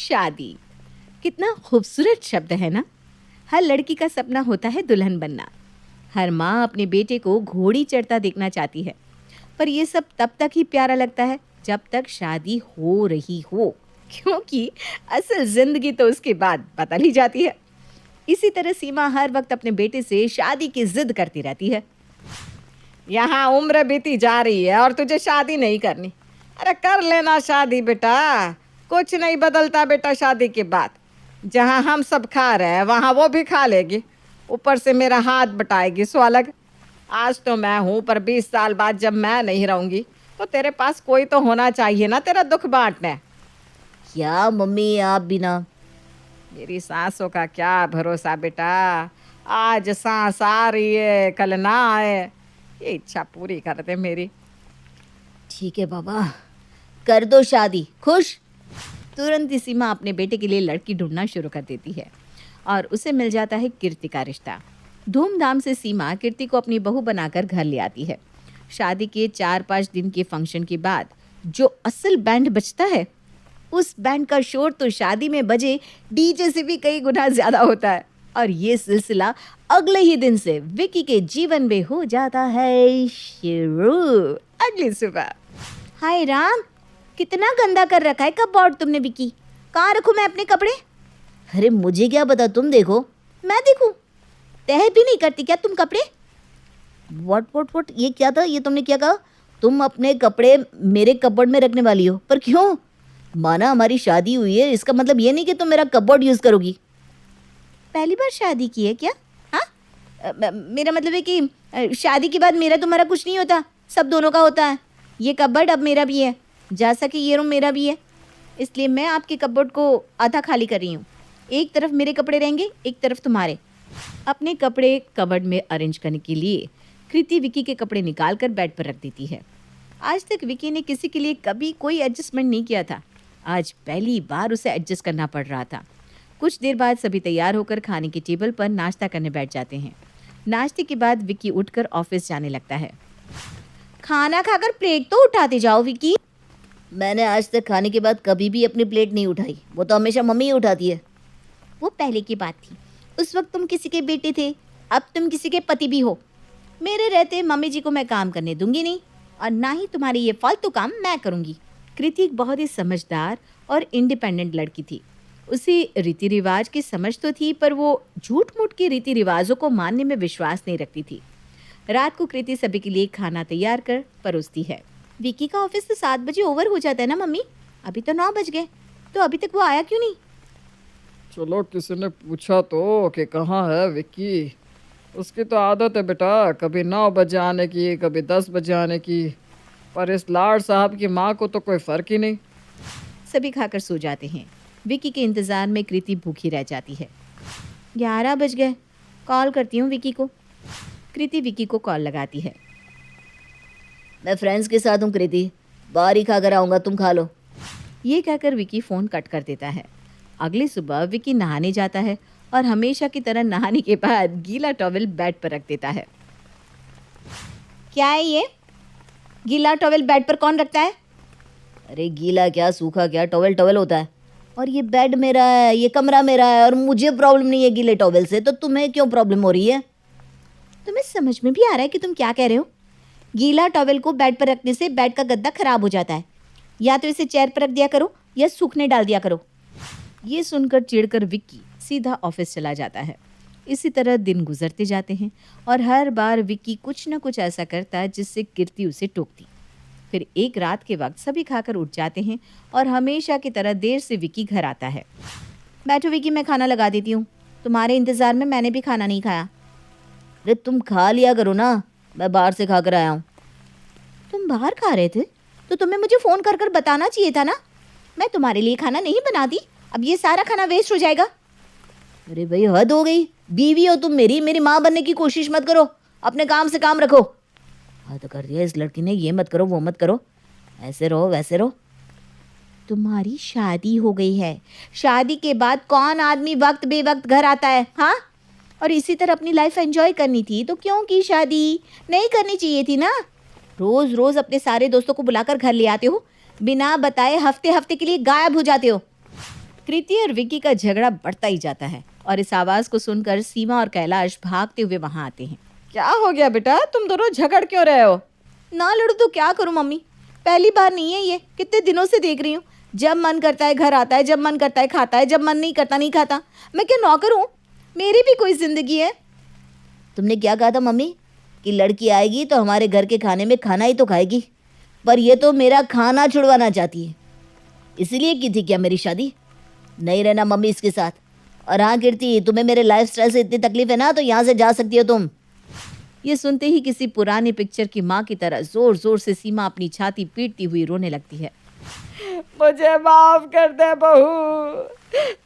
शादी कितना खूबसूरत शब्द है ना। हर लड़की का सपना होता है दुल्हन बनना। हर माँ अपने बेटे को घोड़ी चढ़ता देखना चाहती है, पर ये सब तब तक ही प्यारा लगता है जब तक शादी हो रही हो, क्योंकि असल जिंदगी तो उसके बाद बदल ही जाती है। इसी तरह सीमा हर वक्त अपने बेटे से शादी की जिद करती रहती है। यहाँ उम्र बीती जा रही है और तुझे शादी नहीं करनी। अरे कर लेना शादी बेटा, कुछ नहीं बदलता बेटा शादी के बाद। जहाँ हम सब खा रहे हैं वहाँ वो भी खा लेगी, ऊपर से मेरा हाथ बटाएगी सो अलग। आज तो मैं हूँ, पर 20 साल बाद जब मैं नहीं रहूँगी तो तेरे पास कोई तो होना चाहिए ना तेरा दुख बांटने। क्या मम्मी आप बिना? मेरी सांसों का क्या भरोसा बेटा, आज सांस आ रही है कल ना आए। ये इच्छा पूरी कर दे मेरी। ठीक है बाबा, कर दो शादी, खुश। तुरंत ही सीमा अपने बेटे के लिए लड़की ढूंढना शुरू कर देती है और उसे मिल जाता है कीर्ति का रिश्ता। धूमधाम से सीमा कीर्ति को अपनी बहू बनाकर घर ले आती है। शादी के 4-5 दिन के फंक्शन के बाद जो असल बैंड बजता है, उस बैंड का शोर तो शादी में बजे डीजे से भी कई गुना ज्यादा होता है। और ये सिलसिला अगले ही दिन से विकी के जीवन में हो जाता है शुरू। अगली सुबह। हाय राम, कितना गंदा कर रखा है कपबोर्ड तुमने विकी। कहाँ रखूं मैं अपने कपड़े? अरे मुझे क्या पता, तुम देखो। मैं देखूं? तह भी नहीं करती क्या तुम कपड़े? व्हाट ये क्या था? ये तुमने क्या कहा? तुम अपने कपड़े मेरे कपबोर्ड में रखने वाली हो? पर क्यों? माना हमारी शादी हुई है, इसका मतलब ये नहीं कि तुम मेरा कपबोर्ड यूज करोगी। पहली बार शादी की है क्या? हाँ, मेरा मतलब है कि शादी के बाद मेरा तुम्हारा कुछ नहीं होता, सब दोनों का होता है। ये कपबोर्ड अब मेरा भी है, जैसा कि ये रूम मेरा भी है, इसलिए मैं आपके कपबोर्ड को आधा खाली कर रही हूँ। एक तरफ मेरे कपड़े रहेंगे, एक तरफ तुम्हारे। अपने कपड़े कबर्ड में अरेंज करने के लिए कृति विकी के कपड़े निकाल कर बेड पर रख देती है। आज तक विकी ने किसी के लिए कभी कोई एडजस्टमेंट नहीं किया था, आज पहली बार उसे एडजस्ट करना पड़ रहा था। कुछ देर बाद सभी तैयार होकर खाने की टेबल पर नाश्ता करने बैठ जाते हैं। नाश्ते के बाद विकी उठकर ऑफिस जाने लगता है। खाना खाकर प्लेट तो उठाते जाओ विकी। मैंने आज तक खाने के बाद कभी भी अपनी प्लेट नहीं उठाई, वो तो हमेशा मम्मी ही उठाती है। वो पहले की बात थी, उस वक्त तुम किसी के बेटे थे, अब तुम किसी के पति भी हो। मेरे रहते मम्मी जी को मैं काम करने दूंगी नहीं, और ना ही तुम्हारी ये फालतू काम मैं करूंगी। कृति एक बहुत ही समझदार और इंडिपेंडेंट लड़की थी। उसे रीति रिवाज की समझ तो थी, पर वो झूठ मूठ के रीति रिवाजों को मानने में विश्वास नहीं रखती थी। रात को कृति सभी के लिए खाना तैयार कर परोसती है। विकी का ऑफिस तो 7 बजे ओवर हो जाता है ना मम्मी, अभी तो 9 बज गए, तो अभी तक वो आया क्यों नहीं? चलो किसी ने पूछा तो कि कहाँ है विक्की। उसकी तो आदत है बेटा, कभी 9 बजे आने की, कभी 10 बजे आने की, पर इस लाड साहब की माँ को तो कोई फ़र्क ही नहीं। सभी खाकर सो जाते हैं। विकी के इंतज़ार में कृति भूखी रह जाती है। 11 बज गए, कॉल करती हूँ विकी को। कृति विकी को कॉल लगाती है। मैं फ्रेंड्स के साथ हूँ कृति, बाहर ही खा कर आऊँगा, तुम खा लो। ये कहकर विकी फ़ोन कट कर देता है। अगली सुबह विकी नहाने जाता है और हमेशा की तरह नहाने के बाद गीला टॉवेल बेड पर रख देता है। क्या है ये? गीला टॉवेल बेड पर कौन रखता है? अरे गीला क्या सूखा क्या, टॉवेल टॉवेल होता है। और ये बेड मेरा है, ये कमरा मेरा है, और मुझे प्रॉब्लम नहीं है गीले टॉवेल से, तो तुम्हें क्यों प्रॉब्लम हो रही है? तुम्हें समझ में भी आ रहा है कि तुम क्या कह रहे हो? गीला टॉवेल को बेड पर रखने से बेड का गद्दा खराब हो जाता है। या तो इसे चेयर पर रख दिया करो या सूखने डाल दिया करो। ये सुनकर चिढ़कर विक्की सीधा ऑफिस चला जाता है। इसी तरह दिन गुजरते जाते हैं और हर बार विक्की कुछ न कुछ ऐसा करता है जिससे कीर्ति उसे टोकती। फिर एक रात के वक्त सभी खाकर उठ जाते हैं और हमेशा की तरह देर से विक्की घर आता है। बैठो विक्की, मैं खाना लगा देती हूँ, तुम्हारे इंतज़ार में मैंने भी खाना नहीं खाया। अरे तुम खा लिया करो ना, मैं बाहर से खा कर आया हूँ। तुम बाहर खा रहे थे तो तुम्हें मुझे फ़ोन कर कर बताना चाहिए था ना। मैं तुम्हारे लिए खाना नहीं बनाती, अब ये सारा खाना वेस्ट हो जाएगा। अरे भाई हद हो गई, बीवी हो तुम मेरी माँ बनने की कोशिश मत करो, अपने काम से काम रखो। हद कर दिया इस लड़की ने, ये मत करो वो मत करो, ऐसे रहो वैसे रहो। तुम्हारी शादी हो गई है, शादी के बाद कौन आदमी वक्त बेवक्त घर आता है? हाँ, और इसी तरह अपनी लाइफ एंजॉय करनी थी तो क्यों की शादी? नहीं करनी चाहिए थी ना। रोज रोज अपने सारे दोस्तों को बुलाकर घर ले आते हो, बिना बताए हफ्ते हफ्ते के लिए गायब हो जाते हो। कृति और विक्की का झगड़ा बढ़ता ही जाता है और इस आवाज को सुनकर सीमा और कैलाश भागते हुए वहां आते हैं। क्या हो गया बेटा, तुम दोनों झगड़ क्यों रहे हो? ना लड़ू तो क्या करूं मम्मी, पहली बार नहीं है ये, कितने दिनों से देख रही हूँ। जब मन करता है घर आता है, जब मन करता है खाता है, जब मन नहीं करता नहीं खाता। मैं क्या नौकर हूँ? मेरी भी कोई जिंदगी है। तुमने क्या कहा था मम्मी कि लड़की आएगी तो हमारे घर के खाने में खाना ही तो खाएगी, पर ये तो मेरा खाना छुड़वाना चाहती है। इसीलिए की थी क्या मेरी शादी? नहीं रहना मम्मी इसके साथ। और हाँ कीर्ति, तुम्हें मेरे लाइफस्टाइल से इतनी तकलीफ है ना, तो यहाँ से जा सकती हो तुम। ये सुनते ही किसी पुरानी पिक्चर की माँ की तरह जोर जोर से सीमा अपनी छाती पीटती हुई रोने लगती है। मुझे माफ कर दे बहू,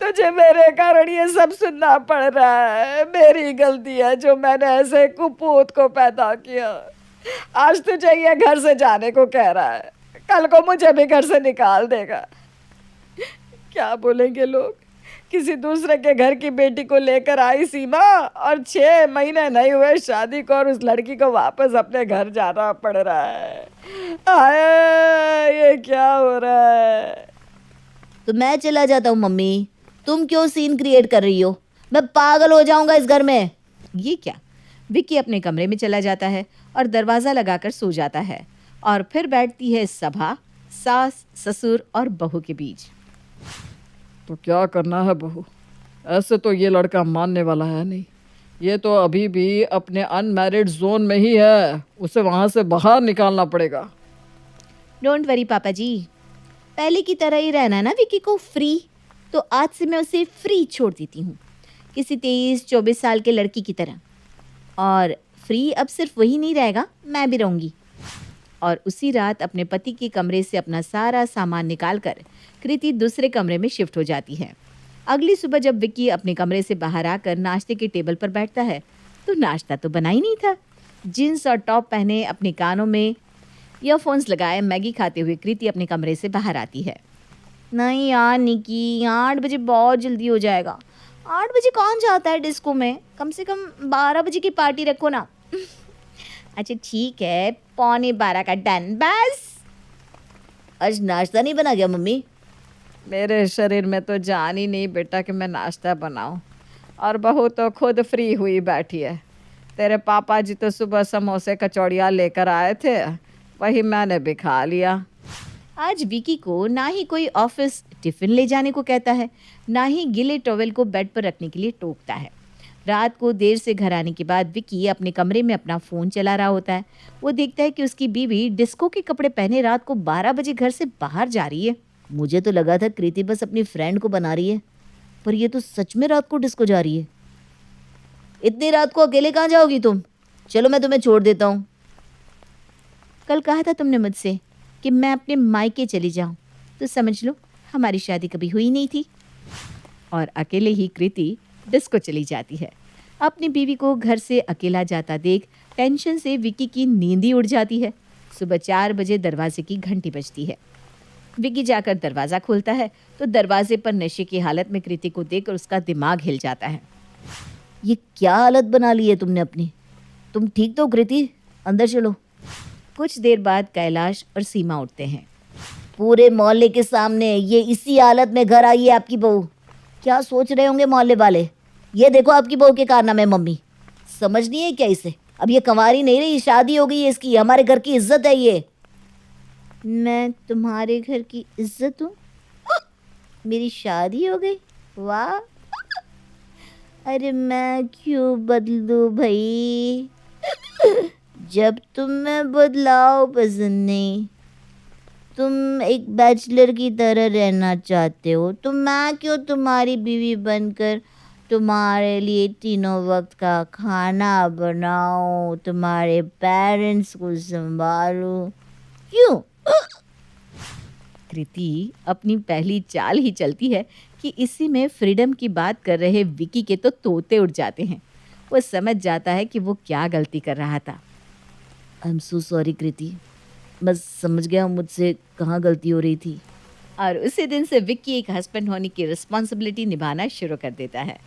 तुझे मेरे कारण ये सब सुनना पड़ रहा है। मेरी गलती है जो मैंने ऐसे कुपूत को पैदा किया। आज तुझे ये घर से जाने को कह रहा है, कल को मुझे भी घर से निकाल देगा। क्या बोलेंगे लोग? किसी दूसरे के घर की बेटी को लेकर आई सीमा और 6 महीने नहीं हुए शादी को, और उस लड़की को वापस अपने घर जाना पड़ रहा है। आए, ये क्या हो रहा है? तो मैं चला जाता हूँ मम्मी, तुम क्यों सीन क्रिएट कर रही हो? मैं पागल हो जाऊंगा इस घर में। ये क्या? विक्की अपने कमरे में चला जाता है और दरवाजा लगाकर सो जाता है और फिर बैठती है सभा सास ससुर और बहू के बीच। तो क्या करना है बहू? ऐसे तो ये लड़का मानने वाला है नहीं। ये तो अभी भी अपने अनमैरिड जोन में ही है, उसे वहाँ से बाहर निकालना पड़ेगा। डोंट वरी पापा जी, पहले की तरह ही रहना ना विक्की को फ्री, तो आज से मैं उसे फ्री छोड़ देती हूँ, किसी 23-24 साल के लड़की की तरह। और फ्री अब सिर्फ वही नहीं रहेगा, मैं भी रहूँगी। और उसी रात अपने पति के कमरे से अपना सारा सामान निकालकर कृति दूसरे कमरे में शिफ्ट हो जाती है। अगली सुबह जब विक्की अपने कमरे से बाहर आकर नाश्ते के टेबल पर बैठता है तो नाश्ता तो बना ही नहीं था। जीन्स और टॉप पहने अपने कानों में ईयरफोन्स लगाए मैगी खाते हुए कृति अपने कमरे से बाहर आती है। नहीं यार निकी, 8 बजे बहुत जल्दी हो जाएगा। 8 बजे कौन जाता है डिस्को में? कम से कम 12 बजे की पार्टी रखो ना। अच्छा ठीक है, 11:15 का डन बस। आज नाश्ता नहीं बना गया मम्मी? मेरे शरीर में तो जान ही नहीं बेटा कि मैं नाश्ता बनाऊं, और बहू तो खुद फ्री हुई बैठी है। तेरे पापा जी तो सुबह समोसे कचौड़ियाँ लेकर आए थे, वही मैंने भी खा लिया। आज विकी को ना ही कोई ऑफिस टिफिन ले जाने को कहता है, ना ही गीले टॉवेल को बेड पर रखने के लिए टोकता है। रात को देर से घर आने के बाद विकी अपने कमरे में अपना फ़ोन चला रहा होता है। वो देखता है कि उसकी बीवी डिस्को के कपड़े पहने रात को 12 बजे घर से बाहर जा रही है। मुझे तो लगा था कृति बस अपनी फ्रेंड को बना रही है, पर ये तो सच में रात को डिस्को जा रही है। इतनी रात को अकेले कहाँ जाओगी तुम? चलो मैं तुम्हें छोड़ देता हूँ। कल कहा था तुमने मुझसे कि मैं अपने मायके चली जाऊं, तो समझ लो हमारी शादी कभी हुई नहीं थी। और अकेले ही कृति डिस्को चली जाती है। अपनी बीवी को घर से अकेला जाता देख टेंशन से विकी की नींद ही उड़ जाती है। सुबह 4 बजे दरवाजे की घंटी बजती है। विकी जाकर दरवाज़ा खोलता है तो दरवाजे पर नशे की हालत में कृति को देखकर उसका दिमाग हिल जाता है। ये क्या हालत बना ली है तुमने अपनी? तुम ठीक तो कृति? अंदर चलो। कुछ देर बाद कैलाश और सीमा उठते हैं। पूरे मोहल्ले के सामने ये इसी हालत में घर आई है आपकी बहू। क्या सोच रहे होंगे मोहल्ले वाले? ये देखो आपकी बहू के कारनामे मम्मी। समझ नहीं है क्या इसे? अब ये कंवारी नहीं रही, शादी हो गई है इसकी। हमारे घर की इज्जत है ये। मैं तुम्हारे घर की इज्जत हूँ? मेरी शादी हो गई? वाह! अरे मैं क्यों बदलूं भाई? जब तुम्हें बदलाव पसंद नहीं, तुम एक बैचलर की तरह रहना चाहते हो, तो मैं क्यों तुम्हारी बीवी बनकर तुम्हारे लिए तीनों वक्त का खाना बनाऊं, तुम्हारे पेरेंट्स को संभालूं? क्यों? कृति अपनी पहली चाल ही चलती है कि इसी में फ्रीडम की बात कर रहे विकी के तो तोते उड़ जाते हैं। वो समझ जाता है कि वो क्या गलती कर रहा था। आई एम सो सॉरी कृति, मैं समझ गया मुझसे कहाँ गलती हो रही थी। और उसी दिन से विक्की एक हस्बैंड होने की रिस्पॉन्सिबिलिटी निभाना शुरू कर देता है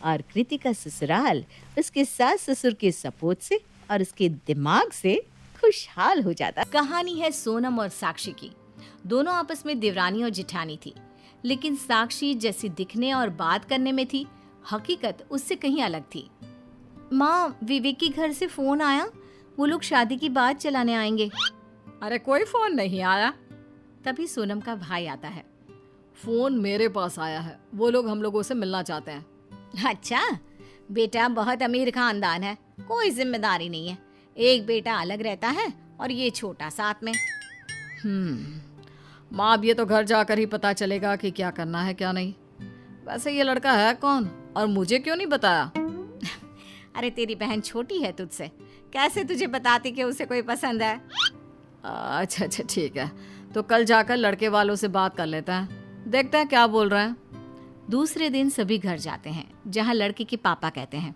और कृति का ससुराल उसके सास ससुर के सपोर्ट से और उसके दिमाग से खुशहाल हो जाता। कहानी है सोनम और साक्षी की। दोनों आपस में देवरानी और जिठानी थी, लेकिन साक्षी जैसी दिखने और बात करने में थी, हकीकत उससे कहीं अलग थी। माँ, विवेक के घर से फोन आया, वो लोग शादी की बात चलाने आएंगे। अरे कोई फोन नहीं आया। तभी सोनम का भाई आता है। फोन मेरे पास आया है, वो लोग हम लोगों से मिलना चाहते हैं। अच्छा, बेटा बहुत अमीर खानदान है, कोई जिम्मेदारी नहीं है। एक बेटा अलग रहता है और ये छोटा साथ में। माँ, अब ये तो घर जाकर ही पता चलेगा कि क्या करना है क्या नहीं। वैसे ये लड़का है कौन और मुझे क्यों नहीं बताया? अरे तेरी बहन छोटी है तुझसे, कैसे तुझे बताती कि उसे कोई पसंद है? अच्छा अच्छा ठीक है, तो कल जाकर लड़के वालों से बात कर लेते हैं, देखते हैं क्या बोल रहे हैं। दूसरे दिन सभी घर जाते हैं, जहाँ लड़के के पापा कहते हैं,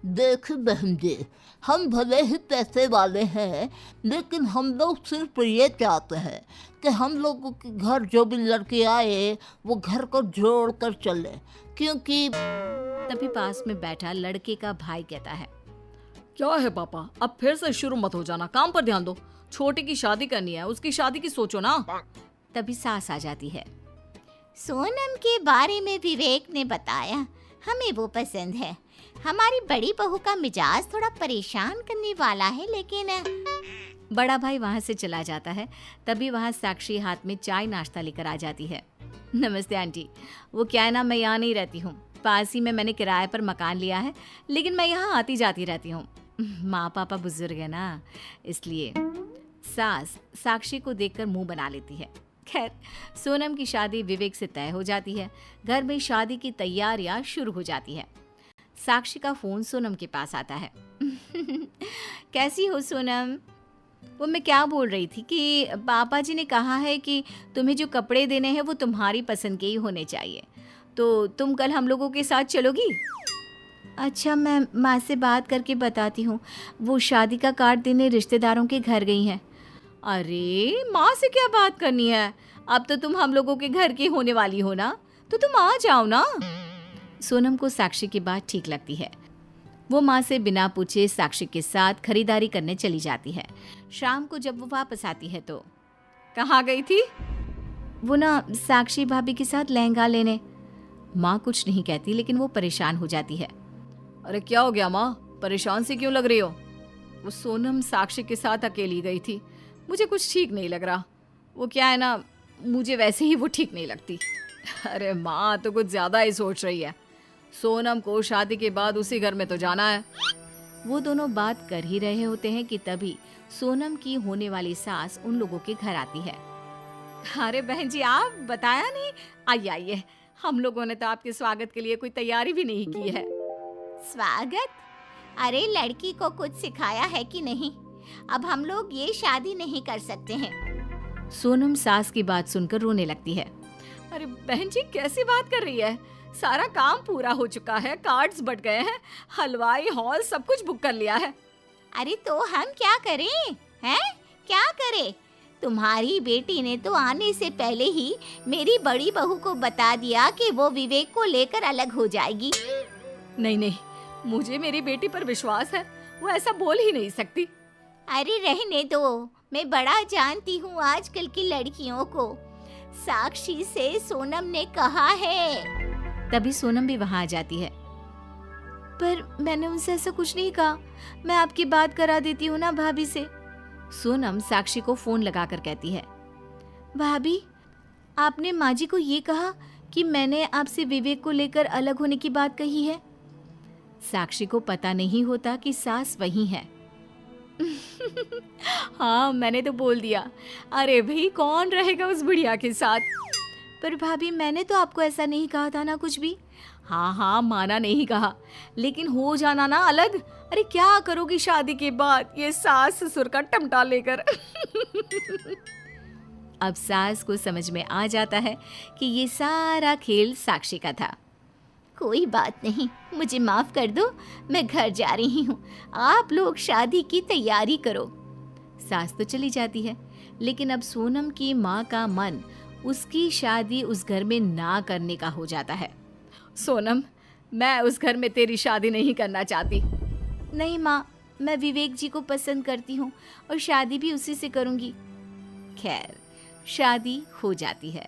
देख बहन जी, हम भले ही पैसे वाले हैं, लेकिन हम लोग सिर्फ ये चाहते हैं कि हम लोगों के घर जो भी लड़की आए वो घर को जोड़ कर चले, क्योंकि तभी पास में बैठा लड़के का भाई कहता है, क्या है पापा, अब फिर से शुरू मत हो जाना, काम पर ध्यान दो। छोटी की शादी करनी है, उसकी शादी की सोचो ना। तभी सास आ जाती है। सोनम के बारे में विवेक ने बताया, हमें वो पसंद है। हमारी बड़ी बहू का मिजाज थोड़ा परेशान करने वाला है, लेकिन बड़ा भाई वहाँ से चला जाता है। तभी वहाँ साक्षी हाथ में चाय नाश्ता लेकर आ जाती है। नमस्ते आंटी, वो क्या है ना, मैं यहाँ नहीं रहती हूँ, पास ही में मैंने किराए पर मकान लिया है, लेकिन मैं यहाँ आती जाती रहती हूँ। माँ पापा बुजुर्ग है ना, इसलिए। सास साक्षी को देखकर मुंह बना लेती है। खैर, सोनम की शादी विवेक से तय हो जाती है। घर में शादी की तैयारियां शुरू हो जाती है। साक्षी का फोन सोनम के पास आता है। कैसी हो सोनम? वो मैं क्या बोल रही थी कि पापा जी ने कहा है कि तुम्हें जो कपड़े देने हैं वो तुम्हारी पसंद के ही होने चाहिए, तो तुम कल हम लोगों के साथ चलोगी? अच्छा, मैं माँ से बात करके बताती हूँ, वो शादी का कार्ड देने रिश्तेदारों के घर गई हैं। अरे माँ से क्या बात करनी है, अब तो तुम हम लोगों के घर की होने वाली हो ना, तो तुम आ जाओ ना। सोनम को साक्षी की बात ठीक लगती है। वो माँ से बिना पूछे साक्षी के साथ खरीदारी करने चली जाती है। शाम को जब वो वापस आती है तो कहाँ गई थी? वो ना साक्षी भाभी के साथ लहंगा लेने। माँ कुछ नहीं कहती, लेकिन वो परेशान हो जाती है। अरे क्या हो गया माँ, परेशान सी क्यों लग रही हो? वो सोनम साक्षी के साथ अकेली गई थी, मुझे कुछ ठीक नहीं लग रहा। वो क्या है ना, मुझे वैसे ही वो ठीक नहीं लगती। अरे माँ तो कुछ ज़्यादा ही सोच रही है, सोनम को शादी के बाद उसी घर में तो जाना है। वो दोनों बात कर ही रहे होते हैं कि तभी सोनम की होने वाली सास उन लोगों के घर आती है। अरे बहन जी, आप बताया नहीं, आइए आइए, हम लोगों ने तो आपके स्वागत के लिए कोई तैयारी भी नहीं की है। स्वागत? अरे लड़की को कुछ सिखाया है कि नहीं? अब हम लोग ये शादी नहीं कर सकते हैं। सोनम सास की बात सुनकर रोने लगती है। अरे बहन जी, कैसी बात कर रही है, सारा काम पूरा हो चुका है, कार्ड्स बट गए हैं, हलवाई हॉल सब कुछ बुक कर लिया है। अरे तो हम क्या करें? हैं? क्या करें? तुम्हारी बेटी ने तो आने से पहले ही मेरी बड़ी बहू को बता दिया कि वो विवेक को लेकर अलग हो जाएगी। नहीं नहीं, मुझे मेरी बेटी पर विश्वास है, वो ऐसा बोल ही नहीं सकती। अरे रहने दो, मैं बड़ा जानती हूँ आजकल की लड़कियों को। साक्षी से सोनम ने कहा है। तभी सोनम भी वहाँ आ जाती है। पर मैंने उनसे ऐसा कुछ नहीं कहा, मैं आपकी बात करा देती हूँ ना भाभी से। सोनम साक्षी को फोन लगाकर कहती है, भाभी आपने माँ जी को ये कहा कि मैंने आपसे विवेक को लेकर अलग होने की बात कही है। साक्षी को पता नहीं होता कि सास वही है। हाँ मैंने तो बोल दिया। अरे भाई, कौन रहेगा उस बुढ़िया के साथ? पर भाभी मैंने तो आपको ऐसा नहीं कहा था ना कुछ भी। हाँ हाँ, माना नहीं कहा, लेकिन हो जाना ना अलग। अरे क्या करोगी शादी के बाद ये सास ससुर का टमटा लेकर? अब सास को समझ में आ जाता है कि ये सारा खेल साक्षी का था। कोई बात नहीं, मुझे माफ कर दो, मैं घर जा रही हूँ, आप लोग शादी की तैयारी करो। सास तो चली जाती है, लेकिन अब सोनम की माँ का मन उसकी शादी उस घर में ना करने का हो जाता है। सोनम, मैं उस घर में तेरी शादी नहीं करना चाहती। नहीं माँ, मैं विवेक जी को पसंद करती हूँ और शादी भी उसी से करूँगी। खैर, शादी हो जाती है।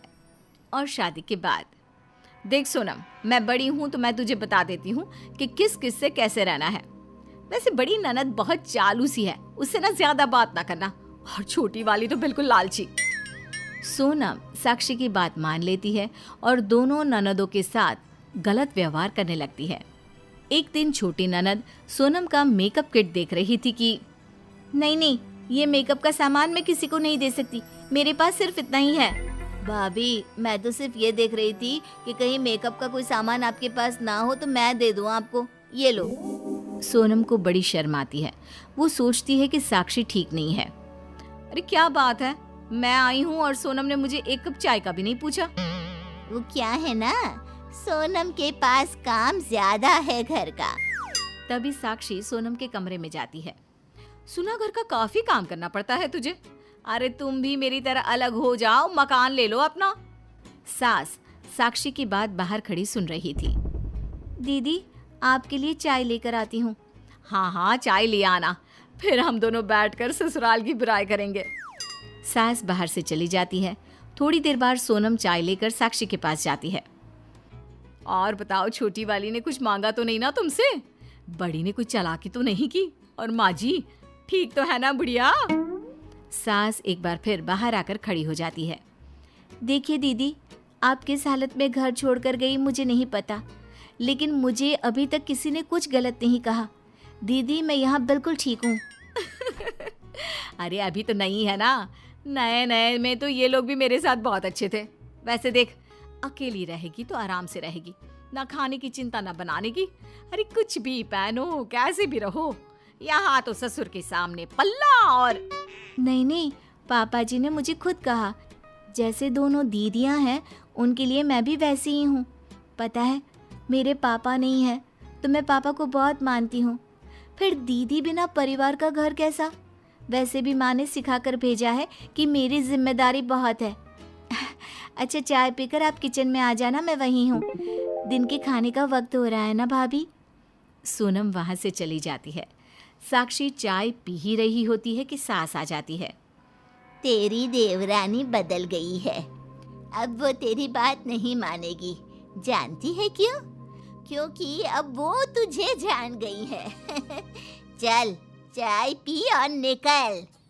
और शादी के बाद। देख सोनम, मैं बड़ी हूँ तो मैं तुझे बता देती हूँ कि किस किस से कैसे रहना है। वैसे बड़ी ननद बहुत चालू सी है, उससे ना ज्यादा बात ना करना, और छोटी वाली तो बिल्कुल लालची। सोनम साक्षी की बात मान लेती है और दोनों ननदों के साथ गलत व्यवहार करने लगती है। एक दिन छोटी ननद सोनम का मेकअप किट देख रही थी कि नहीं नहीं, ये मेकअप का सामान मैं किसी को नहीं दे सकती, मेरे पास सिर्फ इतना ही है। भाभी, मैं तो सिर्फ ये देख रही थी कि कहीं मेकअप का कोई सामान आपके पास ना हो तो मैं दे दूं आपको, ये लो। सोनम को बड़ी शर्म आती है। वो सोचती है कि साक्षी ठीक नहीं है। अरे क्या बात है, मैं आई हूँ और सोनम ने मुझे एक कप चाय का भी नहीं पूछा। वो क्या है ना, सोनम के पास काम ज्यादा है घर का। तभी साक्षी सोनम के कमरे में जाती है। सुना घर का काफी काम करना पड़ता है तुझे। अरे तुम भी मेरी तरह अलग हो जाओ, मकान ले लो अपना। सास साक्षी की बात बाहर खड़ी सुन रही थी। दीदी, आपके लिए चाय लेकर आती हूँ। हाँ हाँ, चाय ले आना, फिर हम दोनों बैठकर ससुराल की बुराई करेंगे। सास बाहर से चली जाती है। थोड़ी देर बाद सोनम चाय लेकर साक्षी के पास जाती है। और बताओ, छोटी वाली ने कुछ मांगा तो नहीं ना तुमसे? बड़ी ने कुछ चालाकी तो नहीं की? और माँ जी ठीक तो है ना बुढ़िया? सास एक बार फिर बाहर आकर खड़ी हो जाती है। देखिए दीदी, आप किस हालत में घर छोड़कर गई मुझे नहीं पता, लेकिन मुझे अभी तक किसी ने कुछ गलत नहीं कहा। दीदी, मैं यहाँ बिल्कुल ठीक हूँ। अरे अभी तो नहीं है ना, नए नए में तो ये लोग भी मेरे साथ बहुत अच्छे थे। वैसे देख, अकेली रहेगी तो आराम से रहेगी, ना खाने की चिंता ना बनाने की। अरे कुछ भी पहनो, कैसे भी रहो, यहाँ तो ससुर के सामने पल्ला। और नहीं, पापा जी ने मुझे खुद कहा, जैसे दोनों दीदियां हैं उनके लिए मैं भी वैसी ही हूँ। पता है, मेरे पापा नहीं है तो मैं पापा को बहुत मानती हूँ। फिर दीदी बिना परिवार का घर कैसा? वैसे भी माँ ने सिखा कर भेजा है कि मेरी जिम्मेदारी बहुत है। अच्छा, चाय पीकर आप किचन में आ जाना, मैं वहीं हूँ। दिन के खाने का वक्त हो रहा है ना भाभी। सोनम वहाँ से चली जाती है। साक्षी चाय पी ही रही होती है कि सास आ जाती है। तेरी देवरानी बदल गई है, अब वो तेरी बात नहीं मानेगी। जानती है क्यों? क्योंकि अब वो तुझे जान गई है। चल चाय पी और निकल।